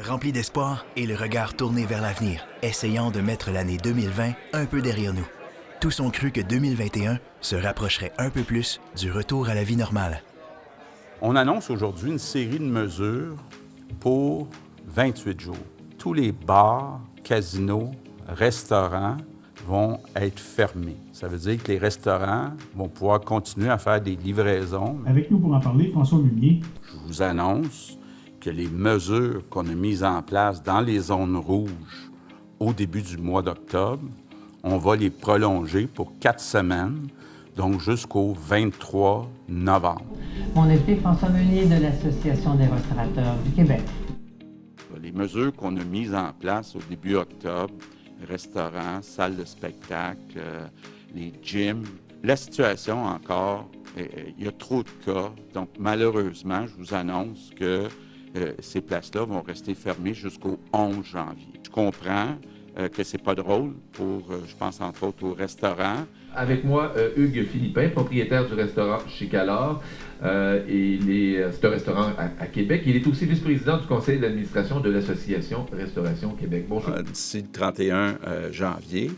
Rempli d'espoir et le regard tourné vers l'avenir, essayant de mettre l'année 2020 un peu derrière nous. Tous ont cru que 2021 se rapprocherait un peu plus du retour à la vie normale. On annonce aujourd'hui une série de mesures pour 28 jours. Tous les bars, casinos, restaurants vont être fermés. Ça veut dire que les restaurants vont pouvoir continuer à faire des livraisons. Avec nous pour en parler, François Munier. Je vous annonce que les mesures qu'on a mises en place dans les zones rouges au début du mois d'octobre, on va les prolonger pour 4 semaines, donc jusqu'au 23 novembre. Mon invité François Munier de l'Association des restaurateurs du Québec. Les mesures qu'on a mises en place au début octobre, restaurants, salles de spectacle, les gyms, la situation encore, il y a trop de cas. Donc malheureusement, je vous annonce que ces places-là vont rester fermées jusqu'au 11 janvier. Je comprends que c'est pas drôle pour, je pense entre autres aux restaurants. Avec moi, Hugues Philippin, propriétaire du restaurant Chez Calor. C'est un restaurant à Québec. Il est aussi vice-président du conseil d'administration de l'Association Restauration Québec. Bonjour. D'ici le 31 janvier,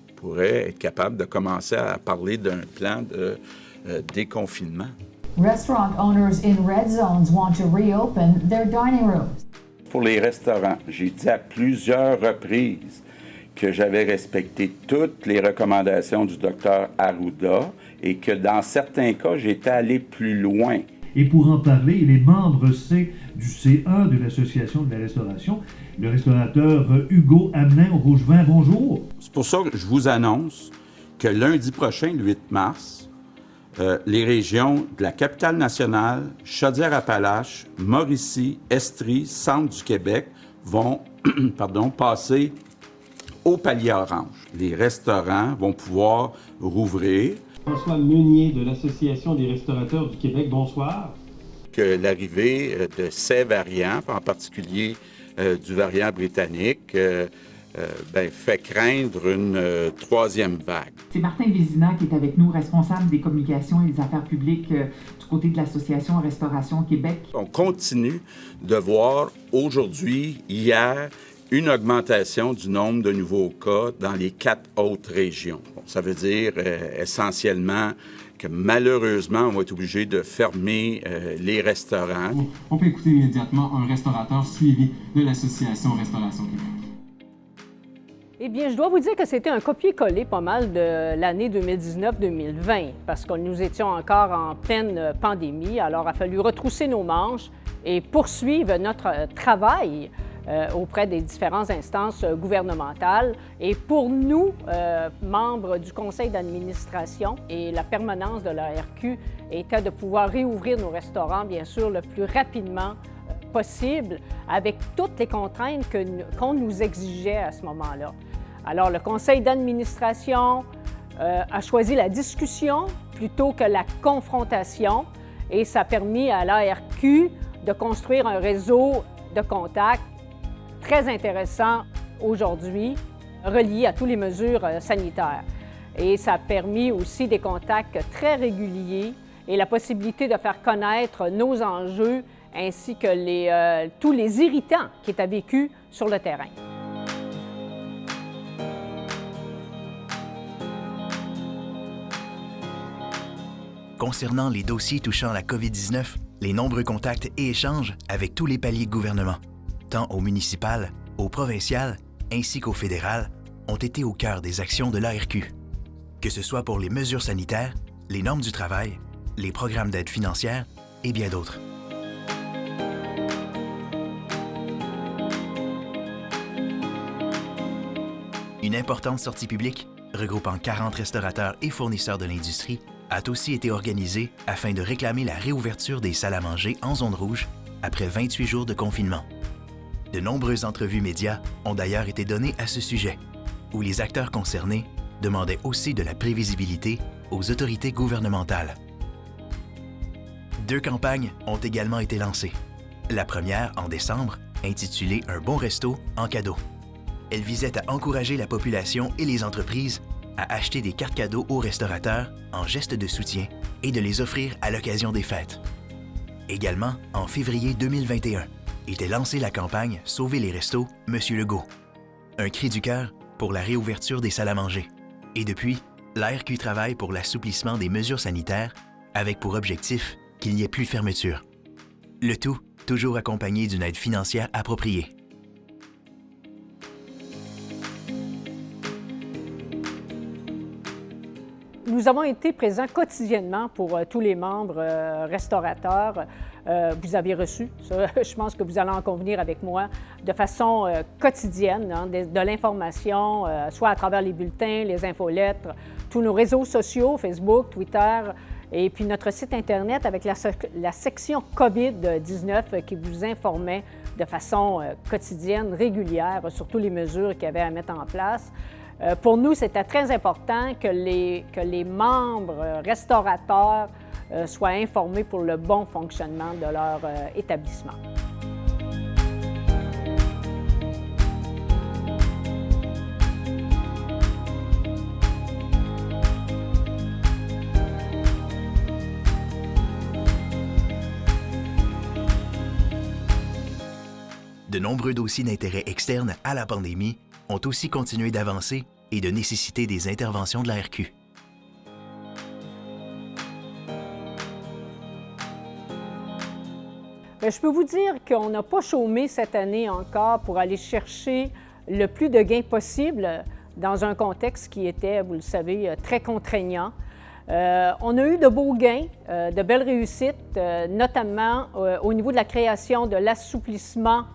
on pourrait être capable de commencer à parler d'un plan de déconfinement. Restaurant owners in red zones want to reopen their dining rooms. Pour les restaurants, j'ai dit à plusieurs reprises que j'avais respecté toutes les recommandations du docteur Arruda et que dans certains cas, j'étais allé plus loin. Et pour en parler, il est membre du C1 de l'Association de la restauration, le restaurateur Hugo Hamelin au Rougevin. Bonjour. C'est pour ça que je vous annonce que lundi prochain, le 8 mars, les régions de la Capitale-Nationale, Chaudière-Appalaches, Mauricie, Estrie, Centre du Québec vont passer au palier orange. Les restaurants vont pouvoir rouvrir. François Munier de l'Association des restaurateurs du Québec, bonsoir. Que l'arrivée de ces variants, en particulier du variant britannique, fait craindre une troisième vague. C'est Martin Vézina qui est avec nous, responsable des communications et des affaires publiques du côté de l'Association Restauration Québec. On continue de voir aujourd'hui, hier, une augmentation du nombre de nouveaux cas dans les 4 autres régions. Bon, ça veut dire essentiellement que malheureusement, on va être obligé de fermer les restaurants. On peut écouter immédiatement un restaurateur suivi de l'Association Restauration Québec. Eh bien, je dois vous dire que c'était un copier-coller pas mal de l'année 2019-2020, parce que nous étions encore en pleine pandémie, alors il a fallu retrousser nos manches et poursuivre notre travail auprès des différentes instances gouvernementales. Et pour nous, membres du conseil d'administration et la permanence de l'ARQ, était de pouvoir réouvrir nos restaurants, bien sûr, le plus rapidement possible, avec toutes les contraintes qu'on nous exigeait à ce moment-là. Alors, le conseil d'administration a choisi la discussion plutôt que la confrontation, et ça a permis à l'ARQ de construire un réseau de contacts très intéressant aujourd'hui, relié à toutes les mesures sanitaires. Et ça a permis aussi des contacts très réguliers et la possibilité de faire connaître nos enjeux ainsi que tous les irritants qui étaient vécus sur le terrain. Concernant les dossiers touchant la COVID-19, les nombreux contacts et échanges avec tous les paliers de gouvernement, tant au municipal, au provincial, ainsi qu'au fédéral, ont été au cœur des actions de l'ARQ. Que ce soit pour les mesures sanitaires, les normes du travail, les programmes d'aide financière et bien d'autres. Une importante sortie publique, regroupant 40 restaurateurs et fournisseurs de l'industrie, a aussi été organisée afin de réclamer la réouverture des salles à manger en zone rouge après 28 jours de confinement. De nombreuses entrevues médias ont d'ailleurs été données à ce sujet, où les acteurs concernés demandaient aussi de la prévisibilité aux autorités gouvernementales. 2 campagnes ont également été lancées. La première, en décembre, intitulée « Un bon resto en cadeau ». Elle visait à encourager la population et les entreprises à acheter des cartes cadeaux aux restaurateurs en geste de soutien et de les offrir à l'occasion des fêtes. Également, en février 2021, était lancé la campagne Sauver les restos, Monsieur Legault. Un cri du cœur pour la réouverture des salles à manger. Et depuis, l'ARQ travaille pour l'assouplissement des mesures sanitaires avec pour objectif qu'il n'y ait plus de fermeture. Le tout toujours accompagné d'une aide financière appropriée. Nous avons été présents quotidiennement pour tous les membres restaurateurs. Vous avez reçu, ça, je pense que vous allez en convenir avec moi, de façon quotidienne, hein, de l'information, soit à travers les bulletins, les infolettres, tous nos réseaux sociaux, Facebook, Twitter, et puis notre site Internet avec la section COVID-19 qui vous informait de façon quotidienne, régulière, sur toutes les mesures qu'il y avait à mettre en place. Pour nous, c'était très important que les membres restaurateurs soient informés pour le bon fonctionnement de leur établissement. De nombreux dossiers d'intérêt externe à la pandémie ont aussi continué d'avancer et de nécessiter des interventions de l'ARQ. Je peux vous dire qu'on n'a pas chômé cette année encore pour aller chercher le plus de gains possible dans un contexte qui était, vous le savez, très contraignant. On a eu de beaux gains, de belles réussites, notamment au niveau de la création de l'assouplissement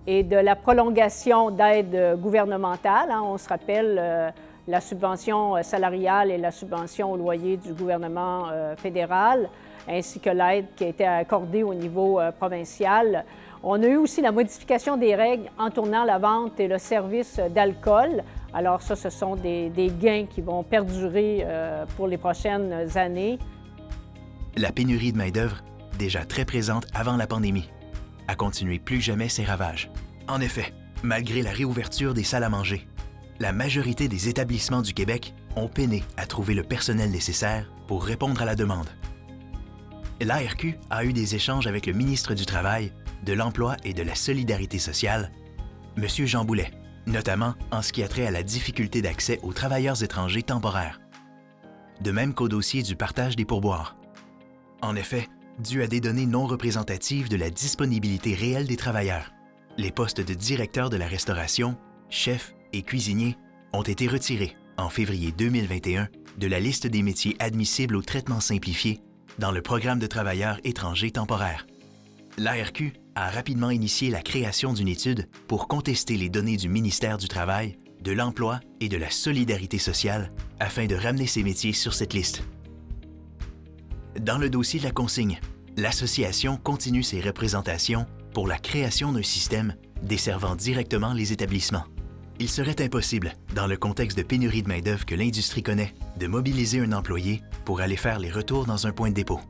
et de la prolongation d'aides gouvernementales. Hein. On se rappelle la subvention salariale et la subvention au loyer du gouvernement fédéral, ainsi que l'aide qui a été accordée au niveau provincial. On a eu aussi la modification des règles entourant la vente et le service d'alcool. Alors ça, ce sont des gains qui vont perdurer pour les prochaines années. La pénurie de main-d'œuvre, déjà très présente avant la pandémie, a continué plus jamais ses ravages. En effet, malgré la réouverture des salles à manger, la majorité des établissements du Québec ont peiné à trouver le personnel nécessaire pour répondre à la demande. L'ARQ a eu des échanges avec le ministre du Travail, de l'Emploi et de la Solidarité sociale, M. Jean Boulet, notamment en ce qui a trait à la difficulté d'accès aux travailleurs étrangers temporaires. De même qu'au dossier du partage des pourboires. En effet, dû à des données non représentatives de la disponibilité réelle des travailleurs, les postes de directeur de la restauration, chef et cuisinier ont été retirés en février 2021 de la liste des métiers admissibles au traitement simplifié dans le programme de travailleurs étrangers temporaires. L'ARQ a rapidement initié la création d'une étude pour contester les données du ministère du Travail, de l'Emploi et de la Solidarité sociale afin de ramener ces métiers sur cette liste. Dans le dossier de la consigne, l'association continue ses représentations pour la création d'un système desservant directement les établissements. Il serait impossible, dans le contexte de pénurie de main-d'œuvre que l'industrie connaît, de mobiliser un employé pour aller faire les retours dans un point de dépôt.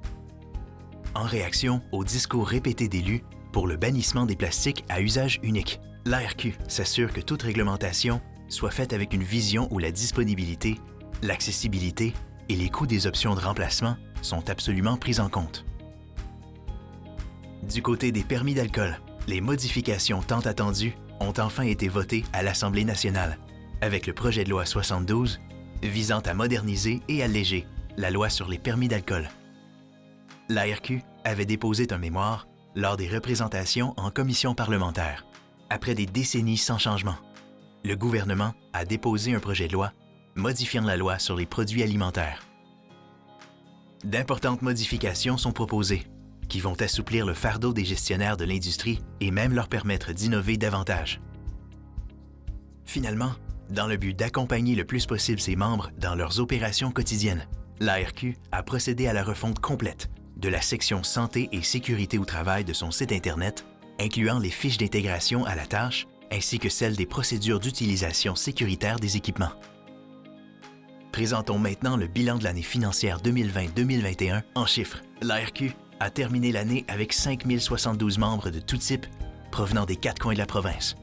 En réaction aux discours répétés d'élus pour le bannissement des plastiques à usage unique, l'ARQ s'assure que toute réglementation soit faite avec une vision où la disponibilité, l'accessibilité et les coûts des options de remplacement sont absolument pris en compte. Du côté des permis d'alcool, les modifications tant attendues ont enfin été votées à l'Assemblée nationale, avec le projet de loi 72 visant à moderniser et alléger la loi sur les permis d'alcool. L'ARQ avait déposé un mémoire lors des représentations en commission parlementaire. Après des décennies sans changement, le gouvernement a déposé un projet de loi modifiant la loi sur les produits alimentaires. D'importantes modifications sont proposées, qui vont assouplir le fardeau des gestionnaires de l'industrie et même leur permettre d'innover davantage. Finalement, dans le but d'accompagner le plus possible ses membres dans leurs opérations quotidiennes, l'ARQ a procédé à la refonte complète de la section Santé et Sécurité au travail de son site Internet, incluant les fiches d'intégration à la tâche ainsi que celles des procédures d'utilisation sécuritaire des équipements. Présentons maintenant le bilan de l'année financière 2020-2021 en chiffres. L'ARQ a terminé l'année avec 5072 membres de tout type provenant des 4 coins de la province.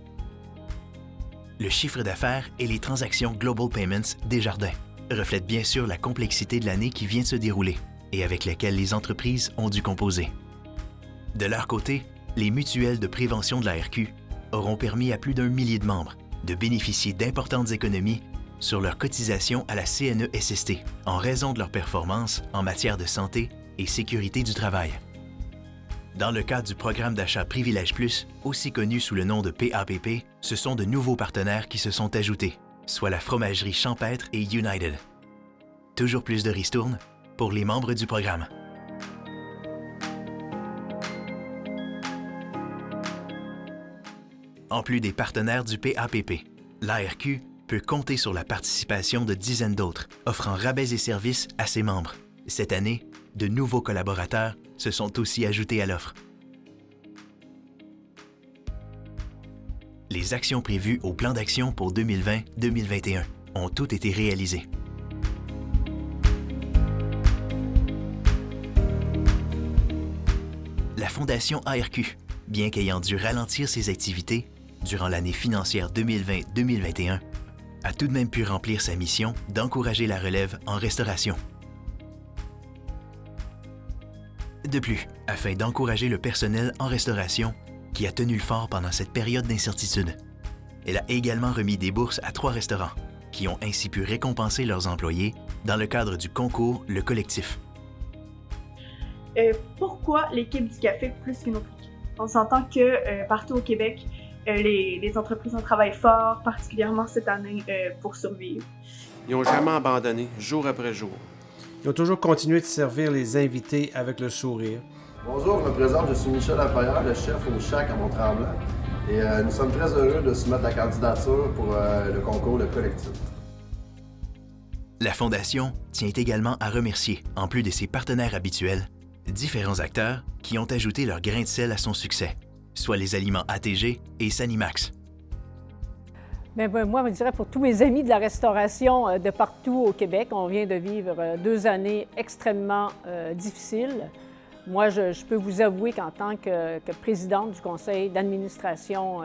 Le chiffre d'affaires et les transactions Global Payments Desjardins reflètent bien sûr la complexité de l'année qui vient de se dérouler et avec laquelle les entreprises ont dû composer. De leur côté, les mutuelles de prévention de l'ARQ auront permis à plus d'1 millier de membres de bénéficier d'importantes économies sur leurs cotisations à la CNESST en raison de leur performance en matière de santé et sécurité du travail. Dans le cadre du programme d'achat Privilège Plus, aussi connu sous le nom de PAPP, ce sont de nouveaux partenaires qui se sont ajoutés, soit la fromagerie Champêtre et United. Toujours plus de ristournes pour les membres du programme. En plus des partenaires du PAPP, l'ARQ peut compter sur la participation de dizaines d'autres, offrant rabais et services à ses membres. Cette année, de nouveaux collaborateurs se sont aussi ajoutés à l'offre. Les actions prévues au plan d'action pour 2020-2021 ont toutes été réalisées. La Fondation ARQ, bien qu'ayant dû ralentir ses activités durant l'année financière 2020-2021, a tout de même pu remplir sa mission d'encourager la relève en restauration. De plus, afin d'encourager le personnel en restauration qui a tenu le fort pendant cette période d'incertitude, elle a également remis des bourses à 3 restaurants qui ont ainsi pu récompenser leurs employés dans le cadre du concours Le Collectif. Pourquoi l'équipe du café plus qu'une autre équipe? On s'entend que partout au Québec, les entreprises ont travaillé fort, particulièrement cette année, pour survivre. Ils n'ont jamais abandonné, jour après jour. Ils ont toujours continué de servir les invités avec le sourire. Bonjour, je me présente, je suis Michel Lapaillard, le chef au Shack à Mont-Tremblant. Et nous sommes très heureux de soumettre la candidature pour le concours Le Collectif. La Fondation tient également à remercier, en plus de ses partenaires habituels, différents acteurs qui ont ajouté leur grain de sel à son succès, soit les aliments ATG et Sanimax. Moi, je dirais pour tous mes amis de la restauration de partout au Québec, on vient de vivre 2 années extrêmement difficiles. Moi, je peux vous avouer qu'en tant que présidente du conseil d'administration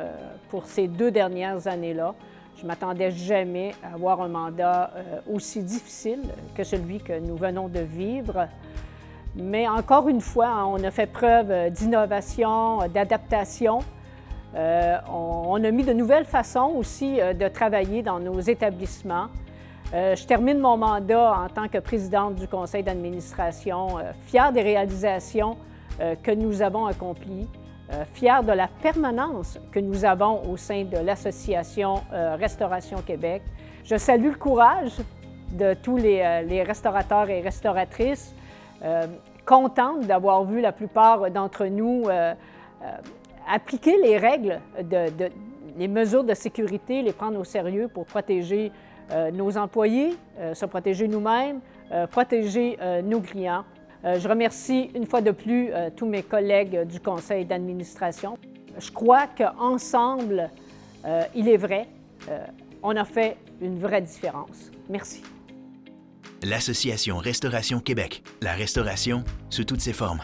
pour ces 2 dernières années-là, je ne m'attendais jamais à avoir un mandat aussi difficile que celui que nous venons de vivre. Mais encore une fois, on a fait preuve d'innovation, d'adaptation. On a mis de nouvelles façons aussi de travailler dans nos établissements. Je termine mon mandat en tant que présidente du conseil d'administration, fière des réalisations que nous avons accomplies, fière de la permanence que nous avons au sein de l'association Restauration Québec. Je salue le courage de tous les restaurateurs et restauratrices, contente d'avoir vu la plupart d'entre nous appliquer les règles, les mesures de sécurité, les prendre au sérieux pour protéger nos employés, se protéger nous-mêmes, protéger nos clients. Je remercie une fois de plus tous mes collègues du conseil d'administration. Je crois qu'ensemble, il est vrai, on a fait une vraie différence. Merci. L'Association Restauration Québec, la restauration sous toutes ses formes.